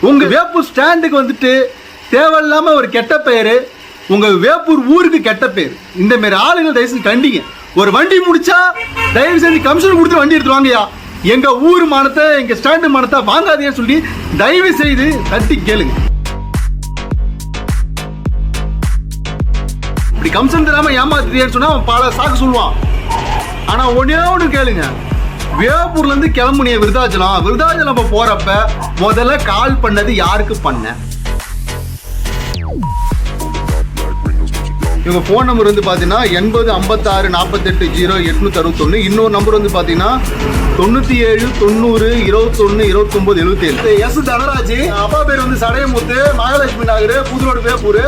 உங்க வேப்பூர் ஸ்டாண்டுக்கு வந்துட்டு தேவையில்லாம ஒரு கெட்ட பெயரு, உங்க வேப்பூர் ஊருக்கு கெட்ட பேர். இந்த மாதிரி ஆளுங்க தயவு செஞ்சு கண்டிங்க. ஒரு வண்டி முடிச்சா தயவு செஞ்சு கமிஷன் கொடுத்து வண்டி எடுத்து வாங்கயா. எங்க ஊர் மானத்தை, எங்க ஸ்டாண்டு மானத்தை வாங்காதீங்கன்னு சொல்லி தயவு செய்து தட்டி கேளுங்க. இப்படி கமிஷன் தராம ஏமாத்திட்டேன்னு சொன்னா அவன் பல சாக்கு சொல்லுவான். ஆனா ஒன்னே ஒன்று கேளுங்க, வேப்பூர்ல இருந்து கிளம்புனிய விருதாச்சலம் போறப்ப முதல்ல கால் பண்ணது யாருக்கு பண்ண? இவங்க ஃபோன் நம்பர் வந்து பார்த்தீங்கன்னா 8056480861. இன்னொரு நம்பர் வந்து பார்த்தீங்கன்னா 9790212977. எஸ் தனராஜ், அப்பா பேர் வந்து சடையமுத்து, மகாலட்சுமி நகர், புதுரோடு, வேப்பூர்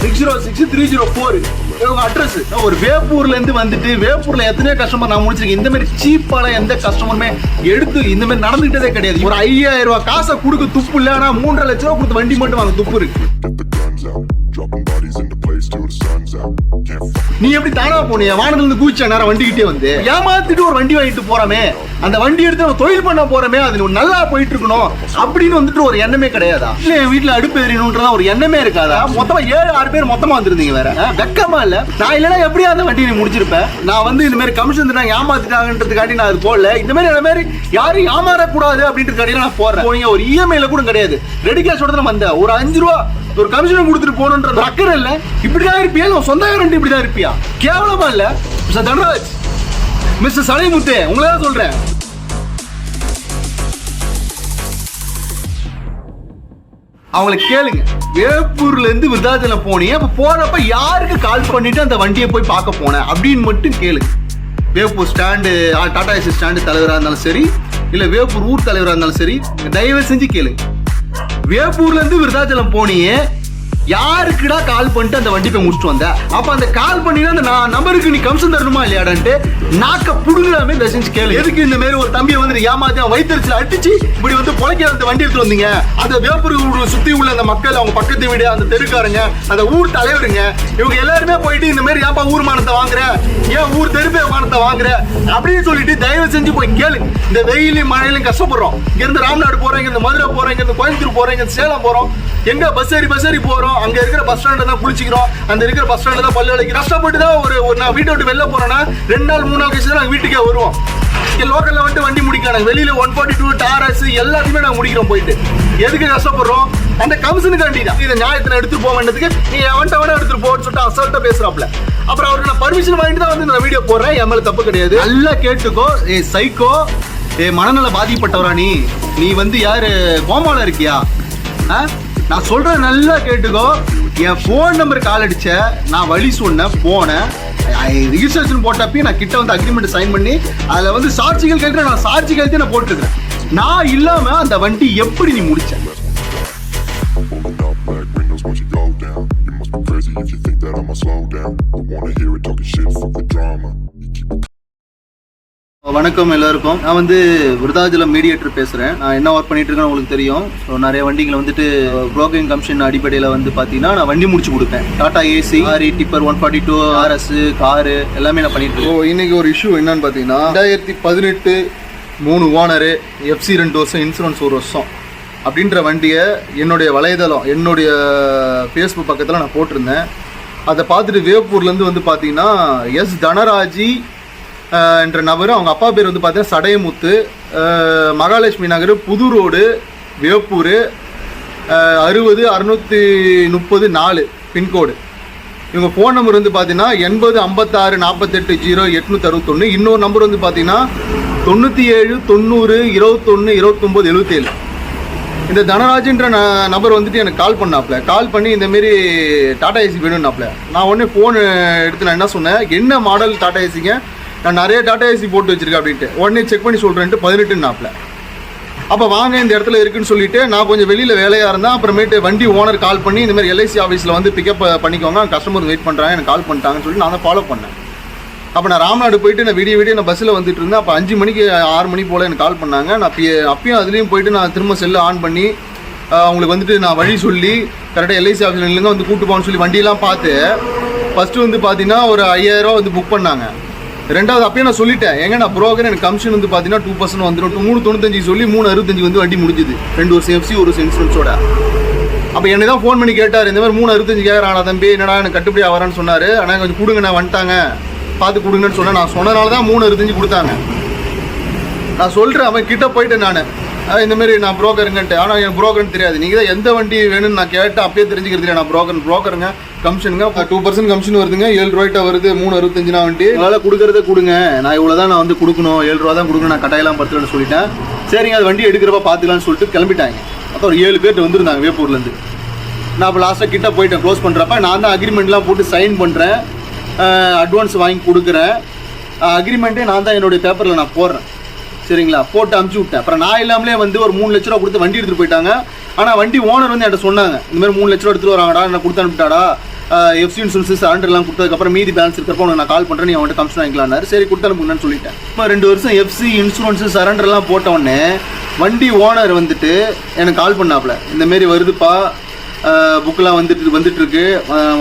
606304. இவங்க அட்ரஸ். ஒரு வேப்பூர்ல இருந்து வந்துட்டு வேப்பூர்ல எத்தனையோ கஸ்டமர் நான் முடிச்சிருக்கேன். இந்த மாதிரி சீப்பான எந்த கஸ்டமருமே எடுத்து இந்த மாதிரி நடந்துகிட்டதே கிடையாது. ஒரு 5000 ரூபாய் காசை கொடுக்க துப்பு இல்லை, ஆனா 3.5 லட்சம் ரூபாய் கொடுத்து வண்டி மட்டும் வாங்க துப்பு இருக்கு. நீ எப்படி தானா போனிய? வானத்துல இருந்து கூச்ச நேரம் வண்டிக்கிட்டே வந்து ஏமாத்திட்டு ஒரு வண்டி வாங்கிட்டு போறமே, அந்த வண்டி எடுத்து நம்ம தொழில் பண்ண போறமே, அது நல்லா போயிட்டு இருக்கணும் அப்படின்னு வந்துட்டு ஒரு எண்ணமே கிடையாதா? இல்ல என் வீட்டுல அடுப்பு எறியணும்ன்றதா ஒரு எண்ணமே இருக்காதா? மொத்தமா 7-6 பேர் மொத்தமா வந்திருந்தீங்க, வேற வெக்கமா இல்ல? நான் இல்லைன்னா எப்படியா அந்த வண்டி நீ முடிச்சிருப்பேன். நான் வந்து இந்த மாதிரி கமிஷன் தராங்க ஏமாத்திட்டாங்கன்றதுக்காண்டி நான் அது போடல. இந்த மாதிரி யாரும் ஏமாறக்கூடாது அப்படின்றதுக்காண்டி நான் போடுறேன். ஒரு இஎம்ஐல கூட கிடையாது, ரெடி கேஷோட தான் வந்தேன். ஒரு 5 ரூபா ஒரு கமிஷன் கொடுத்துட்டு போகணுன்ற அக்கறை இல்ல. இப்படிதான் இருப்பியா? சொந்தக்காரன் இப்படிதான் இருப்பியா? கேவலமா இல்ல மிஸ்டர் தனராஜ், மிஸ்டர் சடைமுத்து, உங்களதான் சொல்றேன். அவங்களை கேளுங்க. வேப்பூர்ல இருந்து விருதாச்சலம் போனீங்க, அப்ப போறப்ப யாருக்கு கால் பண்ணிட்டு அந்த வண்டியை போய் பார்க்க போனேன் அப்படின்னு மட்டும் கேளுங்க. Veppur stand, Tata AC stand தலைவராக இருந்தாலும் சரி, இல்ல வேப்பூர் ஊர் தலைவராக இருந்தாலும் சரி, தயவு செஞ்சு கேளுங்க. வேப்பூர்ல இருந்து விருதாச்சலம் போனியே, யாருக்குடா கால் பண்ணிட்டு அந்த வண்டி போய் முடிச்சுட்டு வந்த? அப்ப அந்த கால் பண்ணினா அந்த நம்பருக்கு நீ கமிஷன் தரணுமா இல்லையாடான்ட்டு நாக்க புடுங்கலாமே தயவுசெஞ்சு கேளு. எதுக்கு இந்த மாதிரி ஒரு தம்பியை வந்து ஏமாத்தி வயிற்றுல அடிச்சு இப்படி வந்து பொழைக்க அந்த வண்டி எடுத்து வந்தீங்க? அந்த வேப்பூர் சுத்தி உள்ள அந்த மக்கள், அவங்க பக்கத்து வீடு, அந்த தெருக்காரங்க, அந்த ஊர் தலைவருங்க, இவங்க எல்லாருமே போயிட்டு இந்த மாதிரி ஏப்பா ஊர் மானத்தை வாங்குற, ஏன் ஊர் தெருப்பே மானத்தை வாங்குற அப்படின்னு சொல்லிட்டு தயவு செஞ்சு போய் கேளு. இந்த வெயிலையும் மழையிலும் கஷ்டப்படுறோம். இங்க இருந்து ராம்நாடு போறோம், இங்க இருந்து மதுரை போறோம், இங்க இருந்து கோயம்புத்தூர் போறோம், இங்க இருந்து சேலம் போறோம். எங்க பஸ் ஏறி போறோம், அங்க இருக்கிற பஸ் ஸ்டாண்ட்ல தான் குளிச்சிக்கிறோம், அந்த இருக்கிற பஸ் ஸ்டாண்ட்ல தான் பல்லு விளக்கி கஷ்டப்பட்டு தான் ஒரு நான் வீட்டை விட்டு வெளில போறேன்னா 2 நாள் 3 நாள் கழிச்சு தான் நாங்கள் வீட்டுக்கே வருவோம். இங்க லோக்கல்ல வந்துட்டு வண்டி முடிக்கிறாங்க, வெளியில 142 டாரஸ் எல்லாத்தையுமே நாங்கள் முடிக்கிறோம். போயிட்டு எதுக்கு கஷ்டப்படுறோம்? அந்த கமிஷனுக்காண்டி தான். இதை நியாயத்தை எடுத்துட்டு போக வேண்டியதுக்கு நீ அவன்கிட்ட எடுத்துட்டு போன்னு சொல்லிட்டு அசால்ட்டா பேசுறாப்ல. அப்புறம் அவருக்கு நான் பர்மிஷன் வாங்கிட்டு தான் வந்து இந்த வீடியோ போடுறேன். என் மேல தப்பு கிடையாது. நல்லா கேட்டுக்கோ. ஏ சைக்கோ, ஏ மனநல பாதிப்பட்டவரா நீ வந்து யாரு கோமால இருக்கியா? நான் சொல்றேன், நல்லா கேட்டுக்கோ. என் போன் நம்பர் கால் அடிச்ச, நான் வழி சொன்னேன், போனேன், ரிஜிஸ்ட்ரேஷன் போட்டப்பயும் நான் கிட்ட வந்து அக்ரிமெண்ட் சைன் பண்ணி அதுல வந்து சாட்சிகள் கழித்து நான் சாட்சி கழித்து நான் போட்டுருக்கேன். நான் இல்லாம அந்த வண்டி எப்படி நீ முடிச்ச? வணக்கம் எல்லாருக்கும். நான் வந்து விருதாச்சலம் மீடியேட்டர் பேசுகிறேன். நான் என்ன ஒர்க் பண்ணிட்டு இருக்கேன்னு உங்களுக்கு தெரியும். ஸோ நிறைய வண்டிகளை வந்துட்டு புரோக்கரிங் கமிஷன் அடிப்படையில் வந்து பார்த்தீங்கன்னா நான் வண்டி முடிச்சு கொடுப்பேன். Tata AC, lorry, tipper, 142, RS, car எல்லாமே நான் பண்ணிட்டு இருக்கேன். இன்னைக்கு ஒரு இஷ்யூ என்னன்னு பார்த்தீங்கன்னா 2018 3 ஓனரு, FC 2 வருஷம், இன்சூரன்ஸ் 1 வருஷம் அப்படின்ற வண்டியை என்னுடைய வலைதளம், என்னுடைய ஃபேஸ்புக் பக்கத்தில் நான் போட்டிருந்தேன். அதை பார்த்துட்டு வேப்பூர்லேருந்து வந்து பார்த்தீங்கன்னா எஸ் தனராஜி என்ற நபர், அவங்க அப்பா பேர் வந்து பார்த்தீங்கன்னா சடையமுத்து, மகாலட்சுமி நகர், புது ரோடு, வேப்பூர் 606304 பின்கோடு. இவங்க ஃபோன் நம்பர் வந்து பார்த்தீங்கன்னா 8056480861. இன்னொரு நம்பர் வந்து பார்த்தீங்கன்னா 9790212977. இந்த தனராஜ்ன்ற நபர் வந்துட்டு எனக்கு கால் பண்ணாப்ல. கால் பண்ணி இந்தமாரி டாடா ஏசி வேணும்னாப்ல. நான் உடனே ஃபோன் எடுத்து நான் என்ன சொன்னேன், என்ன மாடல் டாடா ஏசிங்க, நான் நிறைய டாடா ஏசி போட்டு வச்சிருக்கேன் அப்படின்ட்டு. உடனே செக் பண்ணி சொல்கிறேன்ட்டு 18 அப்போ வாங்க இந்த இடத்துல இருக்குன்னு சொல்லிட்டு நான் கொஞ்சம் வெளியில் வேலையாக இருந்தேன். அப்புறமேட்டு வண்டி ஓனர் கால் பண்ணி இந்த மாதிரி LIC ஆஃபீஸில் வந்து பிக்கப் பண்ணிக்கோங்க, கஸ்டமர் வெயிட் பண்ணுறாங்க, எனக்கு கால் பண்ணிட்டாங்கன்னு சொல்லி நான் தான் ஃபாலோ பண்ணேன். அப்போ நான் ராம்நாடு போயிட்டு நான் விடிய நான் பஸ்ஸில் வந்துட்டு இருந்தேன். அப்போ 5 மணிக்கு 6 மணி போல் எனக்கு கால் பண்ணாங்க. நான் அப்பயும் அதுலேயும் போயிட்டு நான் திரும்ப செல்லு ஆன் பண்ணி அவங்களுக்கு வந்துட்டு நான் வழி சொல்லி கரெக்டாக LIC ஆஃபீஸில் இல்லைங்க வந்து கூப்பிட்டு போகணும்னு சொல்லி வண்டியெல்லாம் பார்த்து ஃபஸ்ட்டு வந்து பார்த்தீங்கன்னா ஒரு 5000 ரூபா வந்து புக் பண்ணாங்க. ரெண்டாவது அப்பயே நான் சொல்லிட்டேன், எங்க நான் புரோக்கர் எனக்கு கமிஷன் வந்து பார்த்தீங்கன்னா 2% வந்துடும். 3.95 சொல்லி 3.65 வந்து வண்டி முடிஞ்சுது. 2 வருஷம் எஃப்சி 1 வருஷம் இன்சூரன்ஸோட. அப்போ என்னை தான் ஃபோன் பண்ணி கேட்டார், இந்த மாதிரி 3.65 கேட்குறான் தம்பி, என்னடா எனக்கு கட்டுப்படி ஆகிறான்னு சொன்னார். ஆனால் கொஞ்சம் கொடுங்க, நான் வந்துட்டாங்க பார்த்து கொடுங்கன்னு சொன்னேன். நான் சொன்னனால தான் 3.65 கொடுத்தாங்க. நான் சொல்கிறேன், அவன் கிட்ட போயிட்டேன் நான், இந்தமாரி நான் புரோக்கருங்கன்ட்டு. ஆனால் எனக்கு புரோக்கர்னு தெரியாது. நீங்கள் தான் எந்த வண்டி வேணும்னு நான் கேட்டு அப்பயே தெரிஞ்சுக்கிறது இல்லை. நான் புரோக்கருங்க கமிஷனுங்க 2% கமிஷன் வருதுங்க. 7 ரூபாய்ட்ட வருது. 3.65 வண்டி அதனால் கொடுக்குறத கொடுங்க, நான் இவ்வளோ தான் நான் வந்து கொடுக்கணும், 7 ரூபா தான் கொடுக்கணும், நான் கட்டாயெல்லாம் படுத்துலன்னு சொல்லிட்டேன். சரிங்க, அது வண்டி எடுக்கிறப்ப பார்த்துக்கலான்னு சொல்லிட்டு கிளம்பிட்டாங்க. அப்போ ஒரு 7 பேர் வந்துருந்தாங்க வேப்பூர்லேருந்து. நான் இப்போ லாஸ்ட்டாக கிட்ட போயிட்டேன். க்ளோஸ் பண்ணுறப்ப நான் தான் அக்ரிமெண்ட்லாம் போட்டு சைன் பண்ணுறேன், அட்வான்ஸ் வாங்கி கொடுக்குறேன். அக்ரிமெண்ட்டே நான் தான் என்னுடைய பேப்பரில் நான் போடுறேன். சரிங்களா, போட்டு அமுச்சு விட்டேன். அப்புறம் நான் இல்லாமலே வந்து ஒரு 3 லட்ச ரூபா கொடுத்து வண்டி எடுத்துகிட்டு போயிட்டாங்க. ஆனால் வண்டி ஓனர் வந்து என்கிட்ட சொன்னாங்க, இந்த மாதிரி 3 லட்ச ரூபா எடுத்துகிட்டு வராங்கடா, என்ன கொடுத்து அனுப்பிட்டாடா, எஃப்சி இன்சூரன்ஸ் சரண்டர்லாம் கொடுத்ததுக்கப்புறம் மீதி பேலன்ஸ் இருக்கிறப்ப உனக்கு நான் கால் பண்ணுறேன், நீ அவன்கிட்ட கமிஷன் வாங்கிக்கலாம்னாரு. சரி கொடுத்து அனுப்புங்கன்னு சொல்லிட்டேன். இப்போ 2 வருஷம் எஃப்சி இன்சூரன்ஸ் சரண்டர்லாம் போட்டவுடனே வண்டி ஓனர் வந்துட்டு எனக்கு கால் பண்ணாப்புல, இந்தமாரி வருதுப்பா, புக்கெலாம் வந்துட்டுருக்கு,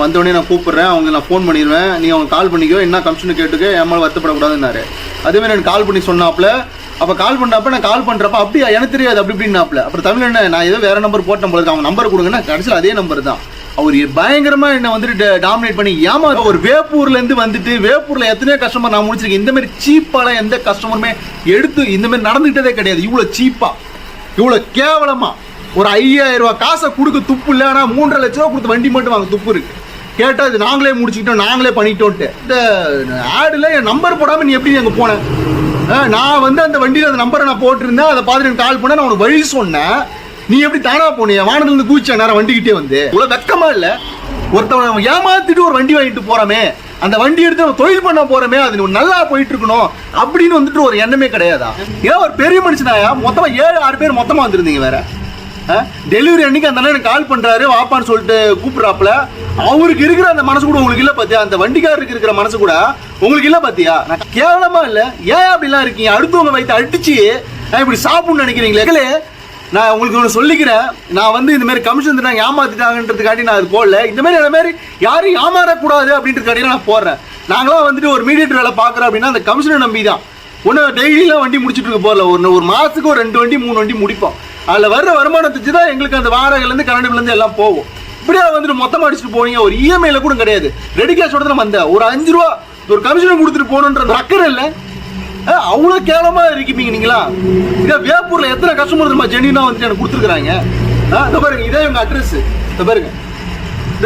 வந்தோடனே நான் கூப்பிட்றேன், அவங்க நான் ஃபோன் பண்ணிடுவேன், நீ அவங்க கால் பண்ணிக்கோ, என்ன கமிஷனு கேட்டுக்க, ஏமால் வருத்தப்படக்கூடாதுன்னாரு. அதேமாதிரி எனக்கு கால் பண்ணி சொன்னாப்புல. அப்போ கால் பண்ணுறப்ப நான் கால் பண்ணுறப்ப அப்படியா எனக்கு தெரியாது அப்படி இப்படின்னாப்புல. அப்புறம் தமிழ் என்ன, நான் ஏதோ வேறு நம்பர் போட்டேன் போல, அவங்க நம்பர் கொடுங்கன்னா கடைசியில் அதே நம்பர் தான். அவர் பயங்கரமாக என்னை வந்துட்டு டாமினேட் பண்ணி ஏமாற. ஒரு வேப்பூர்லேருந்து வந்துட்டு, வேப்பூரில் எத்தனையோ கஸ்டமர் நான் முடிச்சிருக்கேன். இந்தமாரி சீப்பாலாம் எந்த கஸ்டமருமே எடுத்து இந்தமாரி நடந்துக்கிட்டதே கிடையாது. இவ்வளோ சீப்பாக, இவ்வளோ கேவலமாக ஒரு 5000 ரூபா காசை கொடுக்க துப்பு இல்லை. ஆனால் 3.5 லட்ச ரூபா கொடுத்து வண்டி மட்டும் வாங்க துப்பு இருக்கு. கேட்டால் இது நாங்களே முடிச்சுக்கிட்டோம், நாங்களே பண்ணிட்டோன்ட்டு. இந்த ஆடில் என் நம்பர் போடாமல் நீ எப்படி அங்கே போனேன்? நான் வந்து அந்த வண்டியில் அந்த நம்பரை நான் போட்டிருந்தேன், அதை பார்த்துட்டு எனக்கு கால் பண்ணேன், நான் உனக்கு வழி சொன்னேன், நீ எப்படி தானா போனிய? வானத்துலேருந்து கூச்ச நேரம் வண்டிக்கிட்டே வந்து இவ்வளோ வெக்கமா இல்லை? ஒருத்தவன் ஏமாத்திட்டு ஒரு வண்டி வாங்கிட்டு போகிறோமே, அந்த வண்டி எடுத்து நம்ம தொழில் பண்ண போகிறோமே, அது நல்லா போயிட்டு இருக்கணும் அப்படின்னு வந்துட்டு ஒரு எண்ணமே கிடையாதா? ஏன் ஒரு பெரிய மனுஷனாயா? மொத்தமாக 7-6 பேர் மொத்தமாக வந்துருந்தீங்க வேற. டெலிவரி அன்னைக்கு அந்த அண்ணன் கால் பண்ணுறாரு, வாப்பான்னு சொல்லிட்டு கூப்பிட்றாப்புல. அவருக்கு இருக்கிற அந்த மனசு கூட உங்களுக்கு இல்லை பார்த்தியா? அந்த வண்டிக்காரருக்கு இருக்கிற மனசு கூட உங்களுக்கு இல்லை பார்த்தியா? நான் கேவலமா இல்லை? ஏன் அப்படிலாம் இருக்கீங்க? அடுத்தவங்க வைத்து அடிச்சு நான் இப்படி சாப்பிடணும்னு நினைக்கிறீங்களே? நான் உங்களுக்கு ஒன்று சொல்லிக்கிறேன், நான் வந்து இந்த மாதிரி கமிஷன் நாங்கள் ஏமாத்திட்டாங்கன்றதுக்காண்டி நான் அது போடல. இந்த மாதிரி யாரும் ஏமாறக்கூடாது அப்படின்றதுக்காண்டி நான் போடுறேன். நாங்களாம் வந்துட்டு ஒரு மீடியேட்டர் வேலை பார்க்குறோம் அப்படின்னா அந்த கமிஷனை நம்பி தான். ஒன்று டெய்லியெலாம் வண்டி முடிச்சுட்டு இருக்க போகல, ஒரு மாதத்துக்கு ஒரு 2 வண்டி 3 வண்டி முடிப்போம். அதில் வர்ற வருமானத்துக்கு தான் எங்களுக்கு அந்த வாடகைலேருந்து கரண்ட் பில்லேருந்து எல்லாம் போகும். இப்படியா வந்துட்டு மொத்தமாக அடிச்சுட்டு போவீங்க? ஒரு இஎம்ஐயில் கூட கிடையாது, ரெடி கேஷோட தான் வந்த ஒரு 5 ரூபா ஒரு கமிஷனை கொடுத்துட்டு போகணுன்றது அக்கறை இல்லை. அவ்வளோ கேவலமாக இருப்பீங்க நீங்களா? இதே வேப்பூரில் எத்தனை கஸ்டமர் நம்ம ஜென்யூனாக வந்துட்டு எனக்கு கொடுத்துருக்குறாங்க. இந்த பாருங்க, இதே எங்கள் அட்ரஸ். இந்த பாருங்க,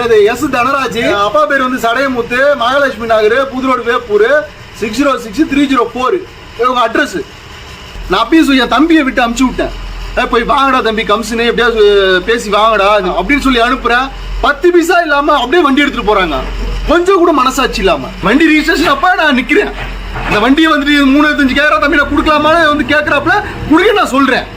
இது எஸ் தனராஜ், அப்பா பேர் வந்து சடையமுத்து, மகாலட்சுமி நகர், புதுரோடு, வேப்பூர் 606304 இவங்க அட்ரஸ். நான் அப்பயும் என் தம்பியை விட்டு அமுச்சு விட்டேன், போய் வாங்கடா தம்பி கமிஷனு எப்படியாவது பேசி வாங்கடா அப்படின்னு சொல்லி அனுப்புறேன். 10 பைசா இல்லாம அப்படியே வண்டி எடுத்துட்டு போறாங்க, கொஞ்சம் கூட மனசாட்சி இல்லாம. வண்டி ரிஜிஸ்ட்ரேஷன் அப்ப நான் நிக்கிறேன், இந்த வண்டியை வந்துட்டு 3.5 கேட்கறா தம்பி நான் கொடுக்கலாமான்னு வந்து கேட்கறாப்புல கொடுக்க நான் சொல்றேன்.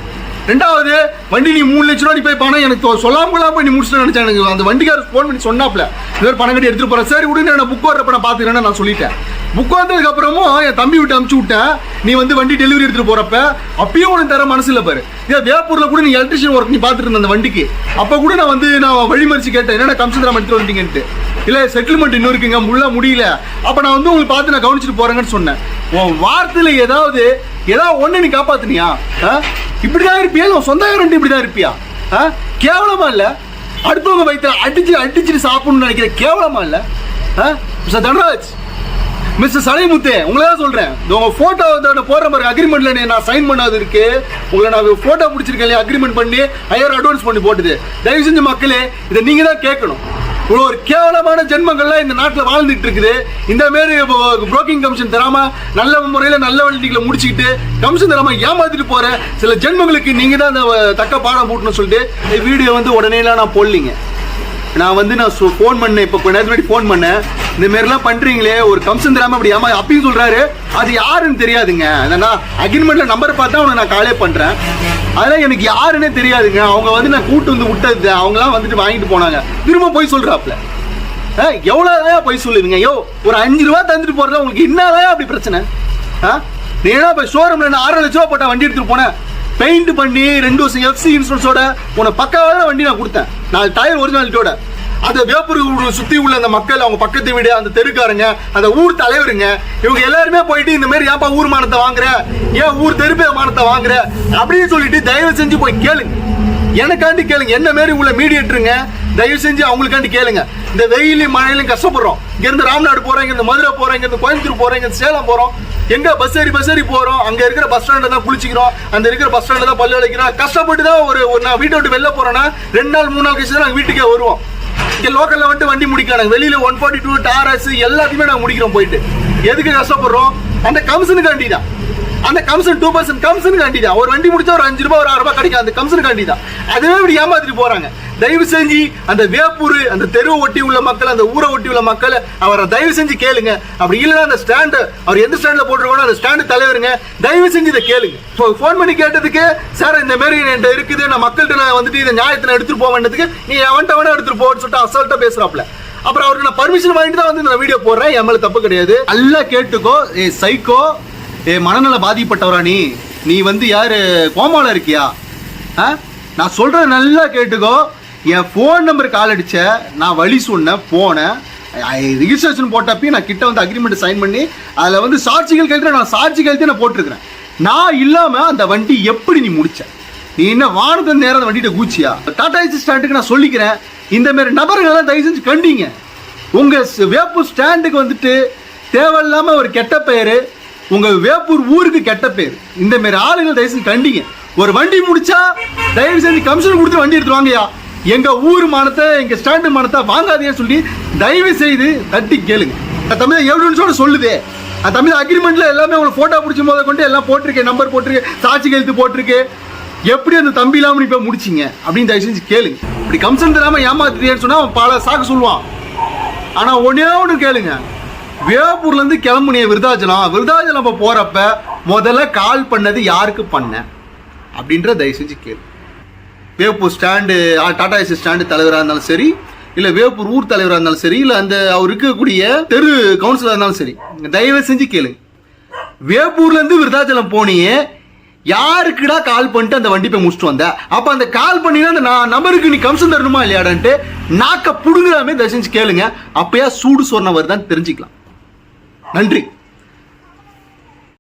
ரெண்டாவது வண்டி நீ 3 லட்ச ரூபா நீ போய் பணம் எனக்கு சொல்லாம போய் நீ முடிச்சுட்டு நினைச்சேன். எனக்கு அந்த வண்டிக்காரர் ஃபோன் பண்ணி சொன்னாப்ல, இந்த மாதிரி பணம் கட்டி எடுத்துட்டு போறேன். சரி விடுங்க, நான் புக் வர்றப்ப நான் பாத்துக்கிறேன்னு நான் சொல்லிட்டேன். புக் வந்ததுக்கு அப்புறமும் என் தம்பி விட்டு அனுப்பிச்சு விட்டேன். நீ வந்து வண்டி டெலிவரி எடுத்துட்டு போறப்ப அப்பயும் உனக்கு தர மனசு இல்லை பாரு. ஏன் வேப்பூர்ல கூட நீ எலக்ட்ரிஷியன் ஒர்க் நீ பாத்துட்டு இருந்த அந்த வண்டிக்கு, அப்ப கூட நான் வந்து நான் வழிமறிச்சு கேட்டேன், என்னடா கமிஷன் தர எடுத்துட்டு வந்தீங்கன்ட்டு. இல்ல செட்டில்மெண்ட் இன்னும் இருக்குங்க, முள்ள முடியல, அப்ப நான் வந்து உங்களுக்கு பார்த்து நான் கவனிச்சுட்டு போறேங்கன்னு சொன்னேன். உன் வார்த்தையில ஏதாவது ஒண்ணு நீ காப்பாத்துனியா? இப்படிதான் இருப்பியா? சொந்தக்காரன் இப்படிதான் இருப்பியா? கேவலமா இல்ல? அடுத்தவங்க வைத்த அடிச்சுட்டு சாப்பிடணும்னு நினைக்கிற கேவலமா இல்ல? மிஸ்டர் தனராஜ், மிஸ்டர் சடைமுத்து, உங்களை தான் சொல்றேன், உங்க போட்டோ போடுற மாதிரி அக்ரிமெண்ட்ல நான் சைன் பண்ணாது இருக்கு. உங்களை நான் போட்டோ பிடிச்சிருக்கேன், அக்ரிமெண்ட் பண்ணி 1000 அட்வான்ஸ் பண்ணி போட்டுது. தயவு செஞ்சு மக்களே இதை நீங்க தான் கேட்கணும். இவ்வளோ ஒரு கேவலமான ஜென்மங்கள்லாம் இந்த நாட்டில் வாழ்ந்துட்டு இருக்குது. இந்த மாரி புரோக்கிங் கமிஷன் தராம நல்ல முறையில் நல்ல வண்டிகளை முடிச்சுக்கிட்டு கமிஷன் தராம ஏமாத்திட்டு போற சில ஜென்மங்களுக்கு நீங்க தான் அந்த தக்க பாடம் போட்டணும்னு சொல்லிட்டு வீடியோ வந்து உடனேலாம் நான் போடலிங்க. நான் வந்து நான் ஃபோன் பண்ணேன், இப்போ கொஞ்ச நேரத்துக்கு ஃபோன் பண்ணேன், இந்த மாரிலாம் பண்றீங்களே ஒரு கமிஷன் தராம அப்படி ஏமா அப்பயும் சொல்றாரு. அது யாருன்னு தெரியாதுங்க. நான் அக்ரிமெண்ட்ல நம்பர் பார்த்தா உனக்கு நான் காலே பண்றேன், அதெல்லாம் எனக்கு யாருன்னே தெரியாதுங்க. அவங்க வந்து நான் கூட்டு வந்து விட்டது, அவங்களாம் வந்துட்டு வாங்கிட்டு போனாங்க. திரும்ப போய் சொல்றாப்ல, எவ்வளோதான் போய் சொல்லுவீங்க? யோ ஒரு 5 ரூபா தந்துட்டு போறதா உங்களுக்கு என்னதான் அப்படி பிரச்சனை? நீனா போய் ஷோரூம்ல நான் 6 லட்ச ரூபா போட்ட வண்டி எடுத்துட்டு போனேன், பெயிண்ட் பண்ணி 2 வருஷம் எஃப்சி இன்சூரன்ஸோட உனக்கு பக்காவான வண்டி நான் கொடுத்தேன், நான் டயர் ஒரிஜினாலிட்டியோட. அந்த வேப்பூர் சுத்தி உள்ள அந்த மக்கள், அவங்க பக்கத்து வீடு, அந்த தெருக்காரங்க, அந்த ஊர் தலைவருங்க, இவங்க எல்லாருமே போயிட்டு இந்த மாதிரி ஏன்பா ஊர் மானத்தை வாங்குற, ஏன் ஊர் தெருப்பே மானத்தை வாங்குற அப்படின்னு சொல்லிட்டு தயவு செஞ்சு போய் கேளுங்க. எனக்காண்டி கேளுங்க. என்ன மாரி உள்ள மீடியேட்டருங்க, தயவு செஞ்சு அவங்களுக்காண்டி கேளுங்க. இந்த வெயிலும் மழையிலும் கஷ்டப்படுறோம். இங்க இருந்து ராம்நாடு போறோம், இங்க இருந்து மதுரை போறோம், இங்க இருந்து கோயம்புத்தூர் போறோம், இங்க சேலம் போறோம். எங்க பஸ் ஏறி போறோம். அங்க இருக்கிற பஸ் ஸ்டாண்ட்ல தான் குளிச்சிக்கிறோம், அந்த இருக்கிற பஸ் ஸ்டாண்ட்ல தான் பல்லு விளக்கிறோம். கஷ்டப்பட்டு தான் ஒரு நான் வீட்டை விட்டு வெளில போறேன்னா 2 நாள் 3 நாள் கழிச்சு தான் நாங்கள் வீட்டுக்கே வருவோம். இங்க லோக்கல்ல வந்துட்டு வண்டி முடிக்கலாம். வெளியில 142 டாரஸ் எல்லாத்தையுமே நாங்கள் முடிக்கிறோம். போயிட்டு எதுக்கு கஷ்டப்படுறோம்? அந்த கமிஷனுக்காண்டி தான். அந்த கமிஷன் 2% கமிஷனுக்காண்டி தான். ஒரு வண்டி முடிச்சா ஒரு 5 ரூபாய் ஒரு 6 ரூபாய் கிடைக்கும். அந்த கமிஷனுக்காண்டி தான். அதுவே இப்படி ஏமாத்திட்டு போறாங்க. தயவு செஞ்சு அந்த வேப்பூர், அந்த தெருவை ஒட்டி உள்ள மக்கள், அந்த ஊரை ஒட்டி உள்ள மக்கள் அவரை தயவு செஞ்சு கேளுங்க. அப்படி இல்லைன்னா அந்த ஸ்டாண்டு, அவர் எந்த ஸ்டாண்ட்ல போட்டுருக்கோம் அந்த ஸ்டாண்டு தலைவருங்க, தயவு செஞ்சு இதை கேளுங்க. ஃபோன் பண்ணி கேட்டதுக்கு, சார் இந்த மாதிரி என்கிட்ட இருக்குது, நான் மக்கள்கிட்ட நான் வந்துட்டு இந்த நியாயத்தை எடுத்துட்டு போக வேண்டியதுக்கு நீ அவன்கிட்ட வேணா எடுத்துட்டு போன்னு சொல்லிட்டு அசால்ட்டா பேசுறாப்ல. அப்புறம் அவருக்கு நான் பர்மிஷன் வாங்கிட்டு தான் வந்து நான் வீடியோ போடுறேன். என் மேல தப்பு கிடையாது. நல்லா கேட்டுக்கோ. ஏ சைக்கோ, மனநல பாதிப்பட்டவரா நீ வந்து யாரு கோமால இருக்கியா? நான் சொல்ற நல்லா கேட்டுக்கோ. என் ஃபோன் நம்பர் கால் அடிச்ச, நான் வழி சொன்னேன், போனேன், ரிஜிஸ்ட்ரேஷன் போட்டப்பையும் நான் கிட்ட வந்து அக்ரிமெண்ட் சைன் பண்ணி அதில் வந்து சாட்சிகள் கழித்து நான் சாட்சி கழித்து நான் போட்டிருக்கிறேன். நான் இல்லாமல் அந்த வண்டி எப்படி நீ முடிச்ச? நீ என்ன வானத்தை நேரம் அந்த வண்டிகிட்ட கூச்சியா? டாடா ஏசி ஸ்டாண்டுக்கு நான் சொல்லிக்கிறேன், இந்த மாதிரி நபர்களெல்லாம் தயவு செஞ்சு கண்டிங்க. உங்கள் வேப்பூர் ஸ்டாண்டுக்கு வந்துட்டு தேவையில்லாமல் ஒரு கெட்ட பெயர், உங்கள் வேப்பூர் ஊருக்கு கெட்ட பேர். இந்த மாதிரி ஆளுகள் தயவு செஞ்சு கண்டிங்க. ஒரு வண்டி முடிச்சா தயவு செஞ்சு கமிஷன் கொடுத்து வண்டி எடுத்து வாங்கயா. எங்க ஊர் மானத்தை, எங்க ஸ்டாண்டு மானத்தை வாங்காதேன்னு சொல்லி தயவு செய்து தட்டி கேளுங்க. தமிழ் எவிடன்ஸோட சொல்லுதே. தமிழ் அக்ரிமெண்ட்ல எல்லாமே உங்களுக்கு போட்டோ பிடிச்சும் போதை கொண்டு எல்லாம் போட்டிருக்கேன், நம்பர் போட்டிருக்கு, சாட்சி கையெழுத்து போட்டிருக்கு. எப்படி அந்த தம்பி இல்லாமல் இப்போ முடிச்சிங்க அப்படின்னு தயவு செஞ்சு கேளுங்க. இப்படி கமிஷன் தராம ஏமாத்துறேன்னு சொன்னா அவன் பல சாக்கு சொல்லுவான். ஆனா ஒன்னே ஒன்று கேளுங்க. வேப்பூர்ல இருந்து கிளம்புனிய விருதாச்சலம் போறப்ப முதல்ல கால் பண்ணது யாருக்கு பண்ண அப்படின்ற தயவு செஞ்சு கேளு. Veppur stand, Tata AC stand தலைவராக இருந்தாலும் சரி, இல்லை வேப்பூர் ஊர் தலைவராக இருந்தாலும் சரி, இல்லை அந்த அவர் இருக்கக்கூடிய தெரு கவுன்சிலராக இருந்தாலும் சரி, தயவு செஞ்சு கேளு. வேப்பூர்ல இருந்து விருதாச்சலம் போனியே, யாருக்குடா கால் பண்ணிட்டு அந்த வண்டி போய் முடிச்சுட்டு வந்த? அப்ப அந்த கால் பண்ணினா அந்த நம்பருக்கு நீ கமிஷன் தரணுமா இல்லையாடான்ட்டு நாக்க புடுங்குறாமே தயவு செஞ்சு கேளுங்க. அப்பயா சூடு சொன்னவர் தான் தெரிஞ்சுக்கலாம். நன்றி.